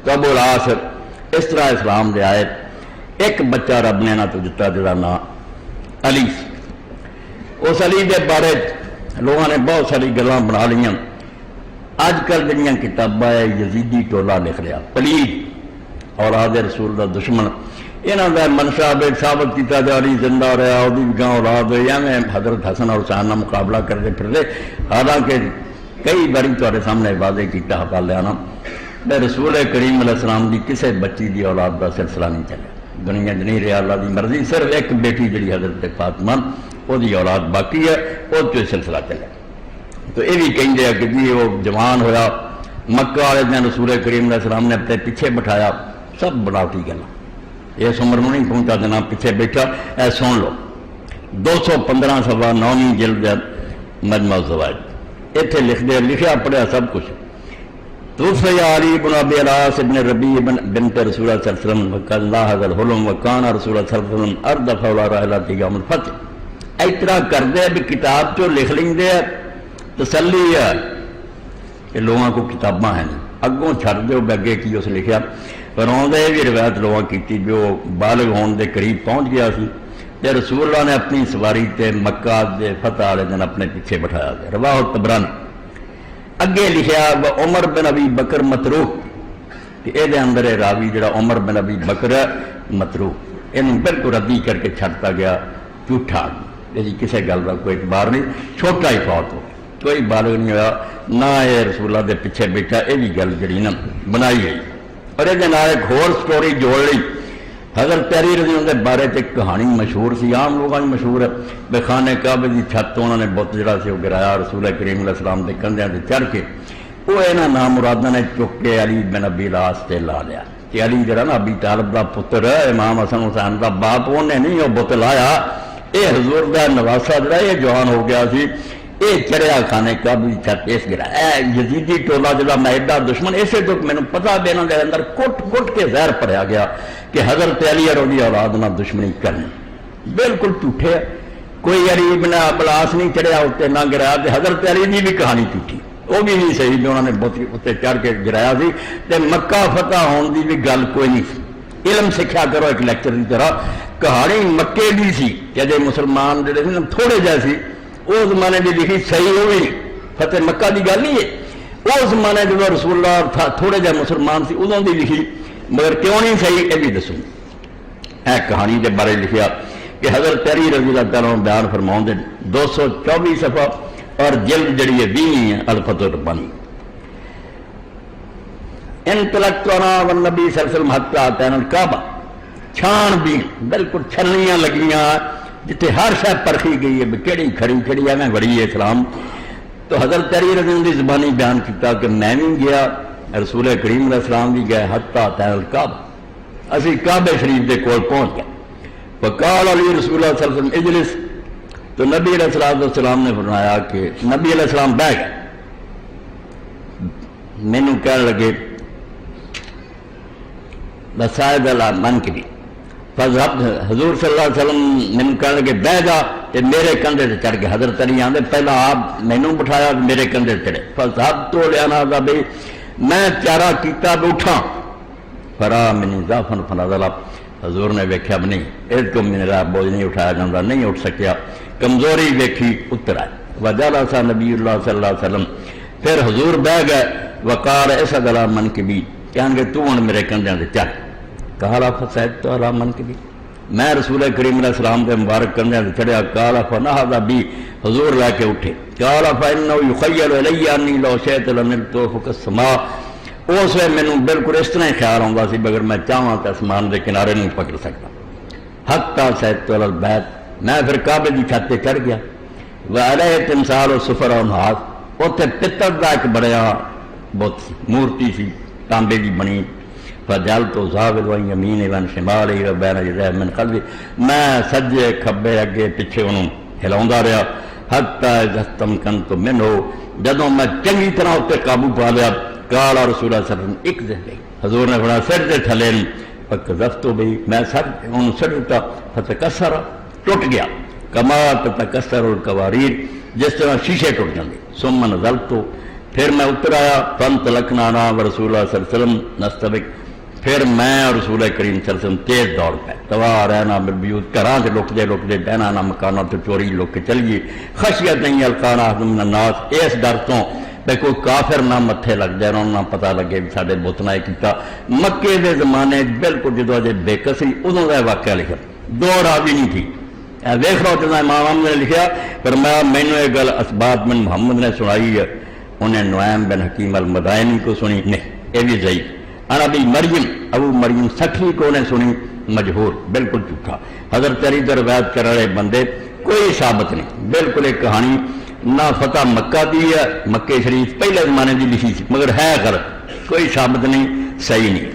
تو ابو العاص اس طرح اسلام دے آئے. ایک بچہ رب نے نہ تو دتا جہاں نام علی. اس علی دے بارے لوگوں نے بہت ساری گلاں بنا لیاں. اج کل جہاں کتاباں یزیدی ٹولا لکھ رہا پلیت اولاد رسول دا دشمن یہاں کا منشا بے ثابت کیا جا علی زندہ رہا وہ گاں اولاد ہوئی میں حضرت حسن اور حسین کا مقابلہ کرتے پھرتے. حالانکہ کئی باری تے سامنے واضح کیا حوالے نا میں رسول کریم علیہ السلام کی کسی بچی کی اولاد کا سلسلہ نہیں چلیا. دنیا نہیں رہا اللہ کی مرضی. صرف ایک بیٹی جی حضرت فاطمہ وہ اولاد باقی ہے وہ سلسلہ چلے. تو یہ بھی کہیں کہ جی وہ جوان ہویا مکہ والے دن رسول کریم علیہ السلام نے اپنے پیچھے بٹھایا. سب بناوٹی گلا اس عمر میں نہیں پہنچا دینا پیچھے بیٹھا. اے سن لو 215 صفحہ 9ویں جلد مجمع الزوائد اتنے لکھیا پڑھیا سب کچھ. توفی علی بن ابی العاص ابن ربیع بنت رسول اللہ صلی اللہ علیہ وسلم وقد لاحظ الحلم وکان رسول اللہ صلی اللہ علیہ وسلم اردف اولا راحلۃ یوم الفتح. اتنا کرتے بھی کتاب چو لکھ لیں تسلی ہے کہ لوگوں کو کتاباں ہیں اگوں چھڑ دو اگے کی اس لکھیا. پر آدھے بھی روایت لوگوں کی بھی وہ بالغ ہونے دے قریب پہنچ گیا سی تے رسول اللہ نے اپنی سواری تے مکہ دے فتح والے دن اپنے پیچھے بٹھایا. رواہ الطبرانی اگے لکھیا عمر بن ابی بکر متروک. یہ اندر راوی جڑا عمر بن ابی بکر متروک یہ بالکل ردی کر کے چھڑتا گیا جھوٹا. یہ کسی گل کا کوئی اعتبار نہیں. چھوٹا ہی فوت ہو کوئی بالغ نہیں ہوا نہ یہ رسول اللہ دے پیچھے بیٹھا. یہ بھی گل جڑی نا بنائی گئی. اور یہ ایک ہور سٹوری جوڑ لی. حضرت علی رضی اللہ عنہ بارے ایک کہانی مشہور سی عام لوگوں کی مشہور ہے. بے خانہ کعبے کی چھت انہوں نے بت جڑا سی وہ گرایا رسول کریم علیہ السلام کے کندھیاں تے چڑھ کے وہ یہاں نام مرادہ نے چک کے علی بن ابی العاص تے لا لیا کہ علی جڑا نا ابی طالب دا پتر امام حسن حسین دا باپ انہیں نہیں وہ بت لایا. یہ حضور دا نواسا جڑا یہ جوان ہو گیا سی یہ چڑھیا خانے کعبے کی چھت اس گرایا. یزیدی ٹولا جڑا میں ایڈا دشمن اسے تو مینوں پتا بھی انہوں کے اندر کٹ کٹ کے زہر پڑیا گیا کہ حضرت علی اور دی اولاد نہ دشمنی کرنی. بالکل جھوٹے. کوئی علی بن ابی العاص نہیں چڑھیا اتنے نہ گرایا. حضرت علی کی بھی کہانی جھوٹی وہ بھی نہیں صحیح جو انہوں نے بہت اتنے چڑھ کے گرایا سی. تے مکہ فتح ہونے کی بھی گل کوئی نہیں سی. علم سکھا کرو ایک لیکچر کی طرح. کہانی مکے کی سی کہ جی مسلمان جڑے سی تھوڑے جیسے اس زمانے کی لکھی صحیح وہ بھی فتح مکہ کی گل نہیں ہے. اس زمانے جب رسول اللہ تھا تھوڑے جہ مسلمان سی ادوں کی لکھی مگر کیوں نہیں صحیح یہ بھی دسوں. اے کہانی کے بارے لکھیا کہ حضرت علی رضی اللہ تعالیٰ بیان فرماؤں دے 224 صفحہ اور جلد جڑی ہے 20 ہے الفتح الربانی. انطلقت انا والنبی صلی اللہ علیہ وسلم حتی اتینا الکعبہ. چھان بھی بالکل چھلنیاں لگیاں جتنے ہر شے پرکھی گئی ہے کہڑی کھڑی کھڑی ہے میں بڑی ہے اسلام. تو حضرت علی رضی اللہ عنہ زبانی بیان کیتا کہ میں بھی گیا رسول کریم علیہ السلام بھی گئے حتی اتینا الکعبہ. اسی کعبہ شریف دے کول پہنچ گئے. فقال علی رسول اللہ صلی اللہ علیہ وسلم اجلس. تو نبی علیہ السلام نے فرمایا کہ نبی علیہ السلام بیٹھ گئے. مینوں کہنے لگے بسائد اللہ من کی بھی حضور صلی اللہ علیہ وسلم مینوں کہنے لگے بہ جا تے میرے کندھے تے چڑھ کے. حضرت علی آندے پہلا آپ مینوں بٹھایا میرے کندھے چڑھے. فذهب تو لیانا دا بھی میں چارہ کیتا بھی اٹھا فرا منی ضعفا فنزل. حضور نے ویکھیا بھی نہیں اس کو میرا بوجھ نہیں اٹھایا جاتا نہیں اٹھ سکیا کمزوری ویکھی اتر آئے. وجلس نبی اللہ صلی اللہ علیہ وسلم پھر حضور بہ گئے. وقال اسد علی منکبی کہنے گے تو ہن میرے کندھیاں تے چڑھ. کہا فسجدت علی منکبی میں رسول کریم علیہ السلام کے مبارک کندھیاں تے چڑھیا. قال فنهض بی حضور لے کے اٹھے. قال فانه يخيل الی انی لو شئت لنلت فوق السماء. اس وقت مینوں بالکل اس طرح خیال آتا سی اگر میں چاہواں تو آسمان کے کنارے نہیں پکڑ سکتا. حتی صعدت علی البیت میں پھر کعبے کی چھت پہ چڑھ گیا. وعلیہ تمثال الصفر والنحاس اتنے پتر کا ایک بڑا بت سی مورتی سی تانبے کی بنی. فجعلت زاغل و یمین و شمال و بین یدیہ من قلبی میں سجے کھبے اگے پیچھے انہوں ہلاؤندا رہا. حتی اذا استمکنت منہ جدوں میں چنگی طرح اتنے قابو پا لیا. قال رسول اللہ صلی اللہ علیہ وسلم اقذف لي. حضور نے فرمایا سر دے تھلے فقذفت به میں سر ان سر دیتا فتکسر ٹوٹ گیا. کما تتکسر القواریر جس طرح شیشے ٹوٹ جاندے. ثم نزلت پھر میں اتر آیا فانطلقنا انا ورسول اللہ صلی اللہ علیہ وسلم نستبق، پھر میں اور رسول کریم صلی اللہ علیہ وسلم تیز دوڑ پہ توا رہنا بالبیوت، گھراں سے لکدے لکدے بہنا نہ مکانوں تو چوری لک کے چلیے، خشیت نہیں القانا احد من الناس، اس ڈر تو بھائی کوئی کافر نہ متھے لگ جائے، انہوں نہ پتہ لگے بھی سارے بت نہ کیتا۔ مکے دے زمانے بالکل جدو اجے بےکسی ادوں کا واقعہ لکھا، دو راوی نہیں تھی، دیکھ رہا ہو امام احمد نے لکھا، پر میں مینوں یہ گل اسبات بن محمد نے سنائی ہے، انہیں نعیم بن حکیم المدائنی کو سنی، نہیں یہ بھی ضعیف۔ اور ابھی مریم ابو مریم سکھی کو نے سنی، مجہور، بالکل جھوٹا۔ حضرت علی در روایت کرنے والے بندے کوئی ثابت نہیں، بالکل ایک کہانی نہ فتح مکہ دی ہے، مکے شریف پہلے زمانے دی لکھی تھی مگر ہے غلط، کوئی ثابت نہیں، صحیح نہیں۔